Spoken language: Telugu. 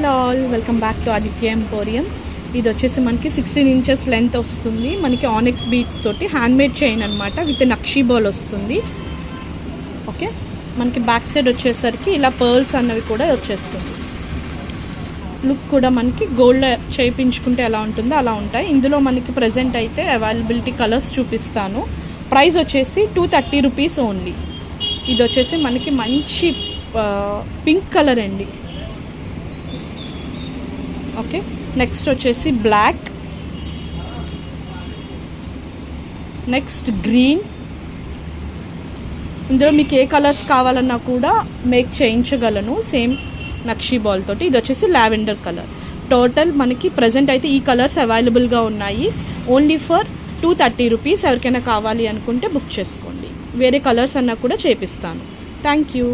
All, welcome back to Aditya emporium. ఇది వచ్చేసి మనకి 16 ఇంచెస్ లెంత్ వస్తుంది. మనకి ఆనిక్స్ బీడ్స్ తోటి హ్యాండ్మేడ్ చైన్ అనమాట, విత్ నక్షీ బాల్ వస్తుంది. ఓకే, మనకి బ్యాక్ సైడ్ వచ్చేసరికి ఇలా పర్ల్స్ అన్నవి కూడా వచ్చేస్తుంది. లుక్ కూడా మనకి గోల్డ్ చేయించుకుంటే ఎలా ఉంటుందో అలా ఉంటాయి. ఇందులో మనకి ప్రజెంట్ అయితే అవైలబిలిటీ కలర్స్ చూపిస్తాను. ప్రైస్ వచ్చేసి 230 రూపీస్ ఓన్లీ. ఇది వచ్చేసి మనకి మంచి పింక్ కలర్ అండి. ఓకే, నెక్స్ట్ వచ్చేసి బ్లాక్, నెక్స్ట్ గ్రీన్. ఇందులో మీకు ఏ కలర్స్ కావాలన్నా కూడా మేక్ చేయించగలను, సేమ్ నక్షీ బాల్ తోటి. ఇది వచ్చేసి లావెండర్ కలర్. టోటల్ మనకి ప్రజెంట్ అయితే ఈ కలర్స్ అవైలబుల్గా ఉన్నాయి. Only for 230 rupees. ఎవరికైనా కావాలి అనుకుంటే బుక్ చేసుకోండి. వేరే కలర్స్ అన్నా కూడా చేపిస్తాను. Thank you.